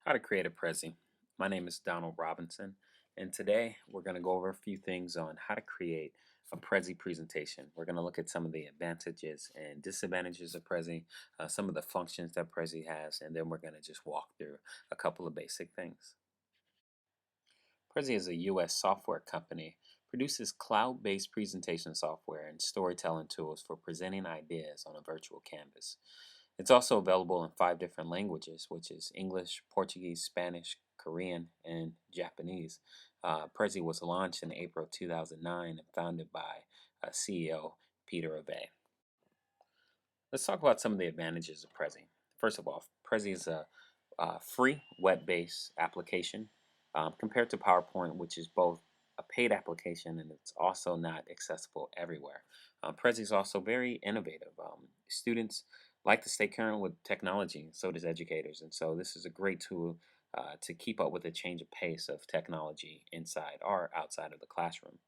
How to create a Prezi. My name is Donald Robinson, and today we're going to go over a few things on how to create a Prezi presentation. We're going to look at some of the advantages and disadvantages of Prezi, some of the functions that Prezi has, and then we're going to just walk through a couple of basic things. Prezi is a U.S. software company, produces cloud-based presentation software and storytelling tools for presenting ideas on a virtual canvas. It's also available in 5 different languages, which is English, Portuguese, Spanish, Korean, and Japanese. Prezi was launched in April 2009 and founded by CEO Peter Ave. Let's talk about some of the advantages of Prezi. First of all, Prezi is a free web-based application compared to PowerPoint, which is both a paid application and it's also not accessible everywhere. Prezi is also very innovative. Students like to stay current with technology, so does educators, and so this is a great tool to keep up with the change of pace of technology inside or outside of the classroom.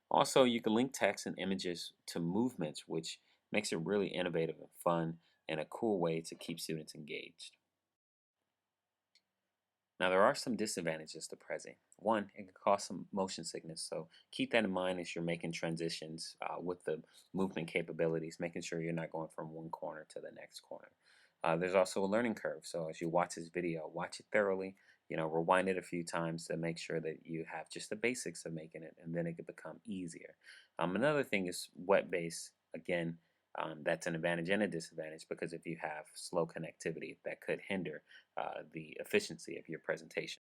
Also, you can link text and images to movements, which makes it really innovative and fun and a cool way to keep students engaged. Now, there are some disadvantages to Prezi. One, it can cause some motion sickness, so keep that in mind as you're making transitions with the movement capabilities, making sure you're not going from one corner to the next corner. There's also a learning curve, so as you watch this video, watch it thoroughly, rewind it a few times to make sure that you have just the basics of making it, and then it can become easier. Another thing is web-based. Again, that's an advantage and a disadvantage because if you have slow connectivity, that could hinder the efficiency of your presentation.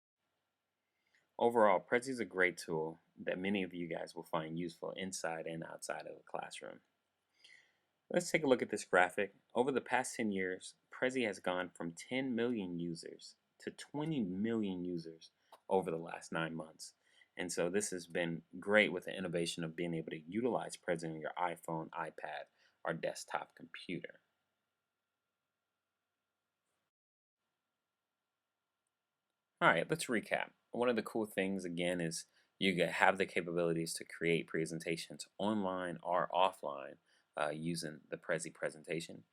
Overall, Prezi is a great tool that many of you guys will find useful inside and outside of the classroom. Let's take a look at this graphic. Over the past 10 years, Prezi has gone from 10 million users to 20 million users over the last 9 months. And so this has been great with the innovation of being able to utilize Prezi on your iPhone, iPad, or desktop computer. All right, let's recap. One of the cool things again is you have the capabilities to create presentations online or offline using the Prezi presentation.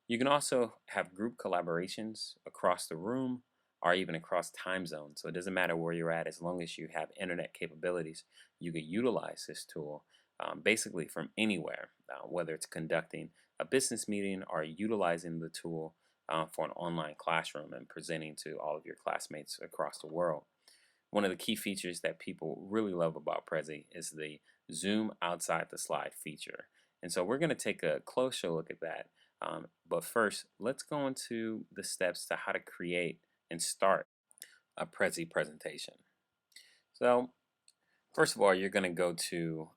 You can also have group collaborations across the room or even across time zones. So it doesn't matter where you're at as long as you have internet capabilities, you can utilize this tool basically from anywhere, whether it's conducting a business meeting or utilizing the tool for an online classroom and presenting to all of your classmates across the world. One of the key features that people really love about Prezi is the zoom outside the slide feature. And so we're going to take a closer look at that. But first, let's go into the steps to how to create and start a Prezi presentation. So first of all, you're going to go to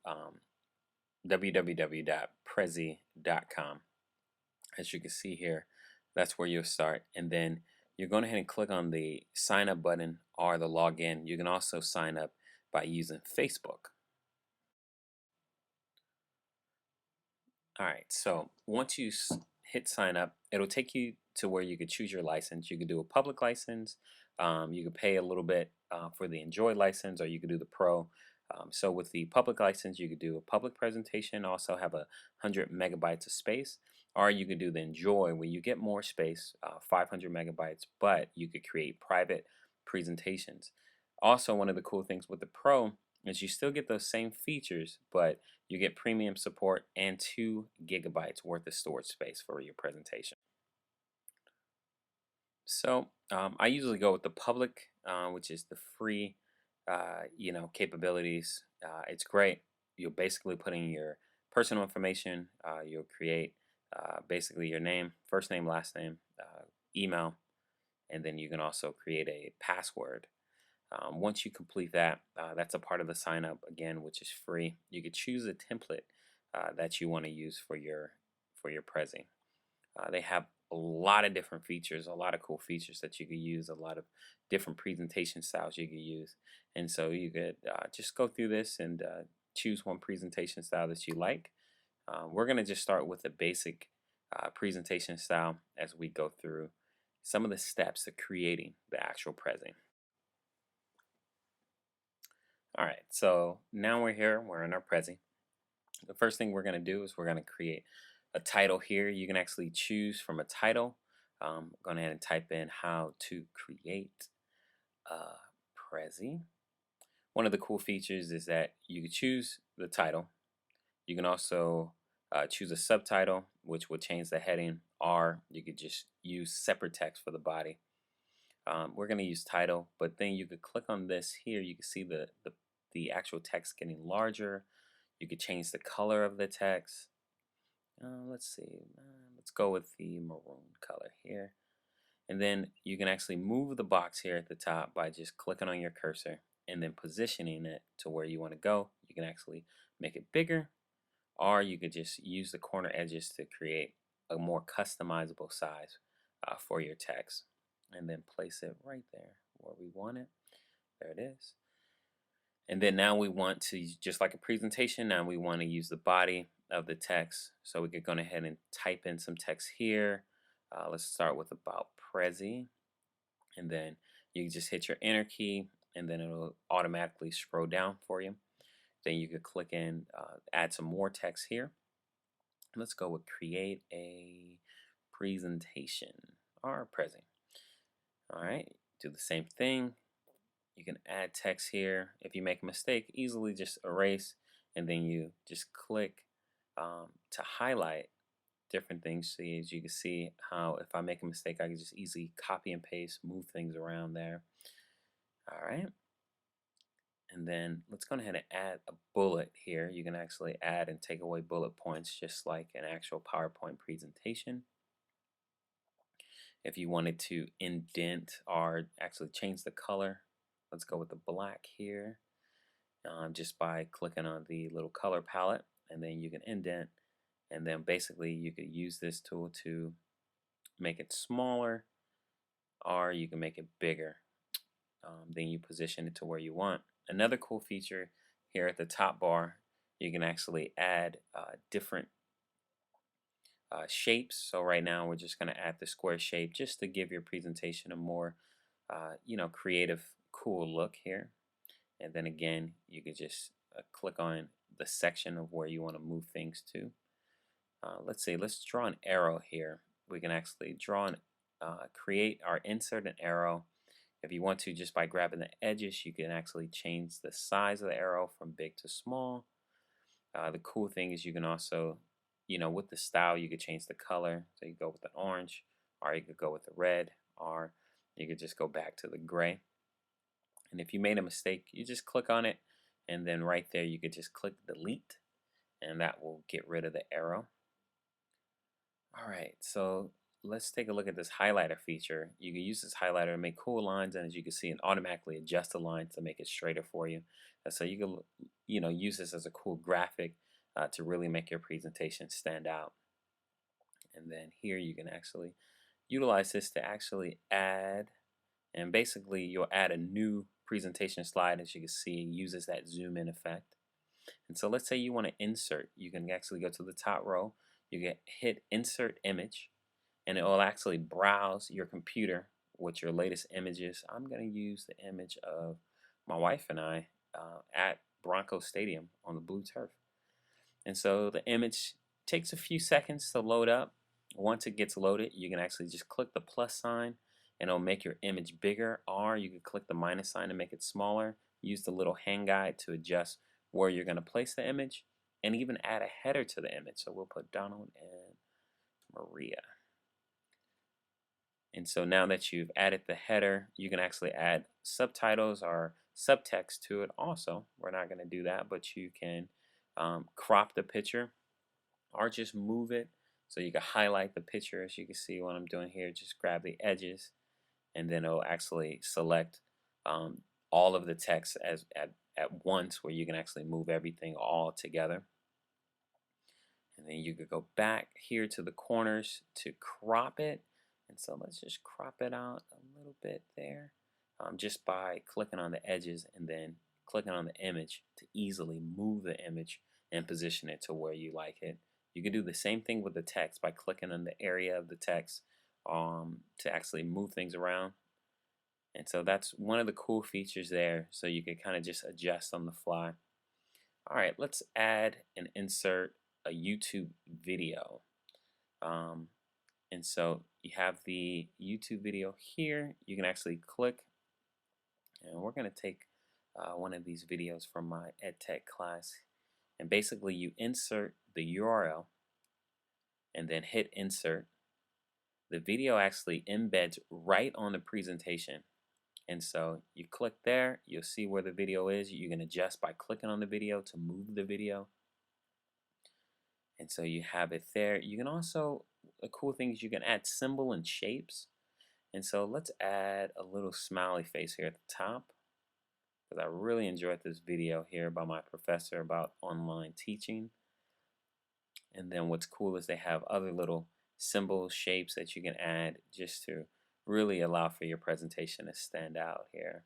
www.prezi.com. As you can see here, that's where you'll start. And then you're going ahead and click on the sign up button or the login. You can also sign up by using Facebook. All right, so once you hit sign up, it'll take you to where you could choose your license. You could do a public license. You could pay a little bit for the Enjoy license, or you could do the Pro. So with the public license, you could do a public presentation, also have 100 megabytes of space, or you could do the Enjoy where you get more space, 500 megabytes, but you could create private presentations. Also, one of the cool things with the Pro is you still get those same features, but you get premium support and 2 gigabytes worth of storage space for your presentation. So I usually go with the public, which is the free, capabilities. It's great. You'll basically put in your personal information. You'll create basically your name, first name, last name, email, and then you can also create a password. Once you complete that, that's a part of the sign up again, which is free. You could choose a template that you want to use for your Prezi. They have a lot of different features, a lot of cool features that you could use, a lot of different presentation styles you could use. And so you could just go through this and choose one presentation style that you like. We're going to just start with the basic presentation style as we go through some of the steps of creating the actual Prezi. All right, so now we're here, we're in our Prezi. The first thing we're going to do is we're going to create a title here. You can actually choose from a title Go ahead and type in how to create a Prezi. One of the cool features is that you can choose the title. You can also choose a subtitle, which will change the heading, or you could just use separate text for the body. We're going to use title, but then you could click on this here. You can see the actual text getting larger. You could change the color of the text. Let's see. Let's go with the maroon color here. And then you can actually move the box here at the top by just clicking on your cursor and then positioning it to where you want to go. You can actually make it bigger, or you could just use the corner edges to create a more customizable size for your text, and then place it right there where we want it. There it is. And then now we want to, just like a presentation, now we want to use the body of the text. So we could go ahead and type in some text here. Let's start with about Prezi, and then you just hit your enter key, and then it'll automatically scroll down for you. Then you could click in, add some more text here. Let's go with create a presentation or Prezi. All right, do the same thing. You can add text here. If you make a mistake, easily just erase, and then you just click to highlight different things. So as you can see how if I make a mistake, I can just easily copy and paste, move things around there. All right. And then let's go ahead and add a bullet here. You can actually add and take away bullet points just like an actual PowerPoint presentation. If you wanted to indent or actually change the color, let's go with the black here, just by clicking on the little color palette, and then you can indent, and then basically you could use this tool to make it smaller, or you can make it bigger. Then you position it to where you want. Another cool feature here at the top bar, you can actually add different shapes. So right now we're just going to add the square shape just to give your presentation a more creative, cool look here. And then again, you could just click on the section of where you want to move things to. Let's draw an arrow here. We can actually create or insert an arrow. If you want to, just by grabbing the edges, you can actually change the size of the arrow from big to small. The cool thing is you can also, with the style, you could change the color. So you go with the orange, or you could go with the red, or you could just go back to the gray. And if you made a mistake, you just click on it, and then right there you could just click delete, and that will get rid of the arrow. All right, so let's take a look at this highlighter feature. You can use this highlighter to make cool lines, and as you can see, it automatically adjusts the lines to make it straighter for you. And so you can, use this as a cool graphic to really make your presentation stand out. And then here you can actually utilize this to actually add, and basically you'll add a new presentation slide. As you can see, it uses that zoom in effect. And so let's say you want to insert. You can actually go to the top row. You can hit insert image, and it will actually browse your computer with your latest images. I'm going to use the image of my wife and I at Bronco Stadium on the blue turf. And so the image takes a few seconds to load up. Once it gets loaded, you can actually just click the plus sign, and it'll make your image bigger, or you can click the minus sign to make it smaller. Use the little hand guide to adjust where you're going to place the image, and even add a header to the image. So we'll put Donald and Maria. And so now that you've added the header, you can actually add subtitles or subtext to it also. We're not going to do that, but you can crop the picture or just move it. So you can highlight the picture. As you can see what I'm doing here, just grab the edges, and then it'll actually select all of the text at once, where you can actually move everything all together. And then you could go back here to the corners to crop it. And so let's just crop it out a little bit there, just by clicking on the edges and then clicking on the image to easily move the image and position it to where you like it. You can do the same thing with the text by clicking on the area of the text to actually move things around. And so that's one of the cool features there, so you can kind of just adjust on the fly. All right, let's add and insert a YouTube video. And so you have the YouTube video here. You can actually click, and we're going to take one of these videos from my EdTech class. And basically, you insert the URL and then hit insert. The video actually embeds right on the presentation. And so you click there, you'll see where the video is. You can adjust by clicking on the video to move the video. And so you have it there. You can also, the cool thing is you can add symbol and shapes. And so let's add a little smiley face here at the top, because I really enjoyed this video here by my professor about online teaching. And then what's cool is they have other little symbols, shapes that you can add just to really allow for your presentation to stand out here.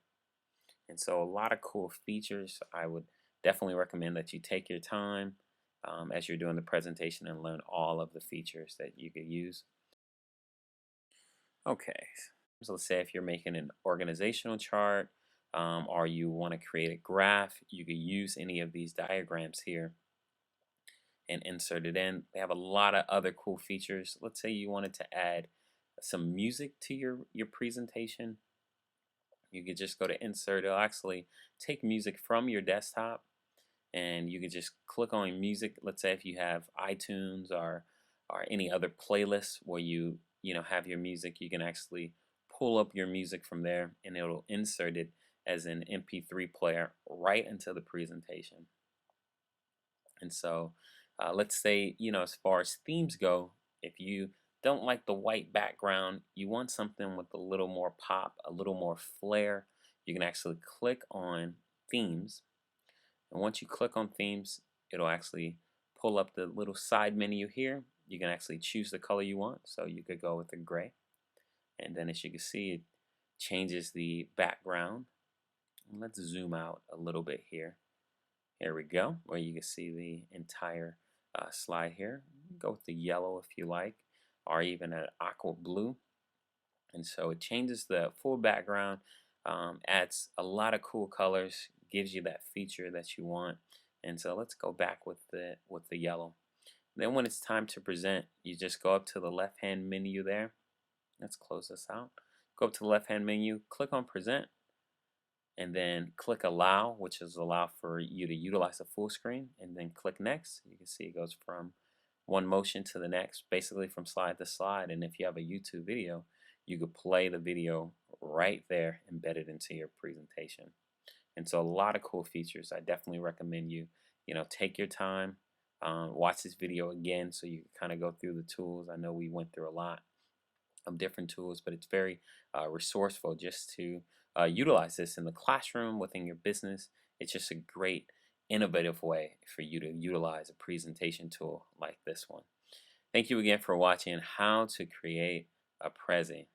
And so a lot of cool features. I would definitely recommend that you take your time as you're doing the presentation and learn all of the features that you could use. Okay, so let's say if you're making an organizational chart or you want to create a graph, you could use any of these diagrams here and insert it in. They have a lot of other cool features. Let's say you wanted to add some music to your presentation. You could just go to insert. It'll actually take music from your desktop, and you could just click on music. Let's say if you have iTunes or any other playlists where you have your music, you can actually pull up your music from there, and it'll insert it as an MP3 player right into the presentation. And so let's say, as far as themes go, if you don't like the white background, you want something with a little more pop, a little more flair, you can actually click on themes. And once you click on themes, it'll actually pull up the little side menu here. You can actually choose the color you want. So you could go with the gray. And then as you can see, it changes the background. Let's zoom out a little bit here. Here we go, where you can see the entire slide here. Go with the yellow if you like, or even an aqua blue. And so it changes the full background, adds a lot of cool colors, gives you that feature that you want. And so let's go back with the yellow. Then when it's time to present, you just go up to the left-hand menu there. Let's close this out. Go up to the left-hand menu, click on present, and then click allow, which is allow for you to utilize the full screen, and then click next. You can see it goes from one motion to the next, basically from slide to slide. And if you have a YouTube video, you could play the video right there embedded into your presentation. And so a lot of cool features. I definitely recommend you take your time, watch this video again so you can kind of go through the tools. I know we went through a lot of different tools, but it's very resourceful just to utilize this in the classroom, within your business. It's just a great innovative way for you to utilize a presentation tool like this one. Thank you again for watching how to create a Prezi.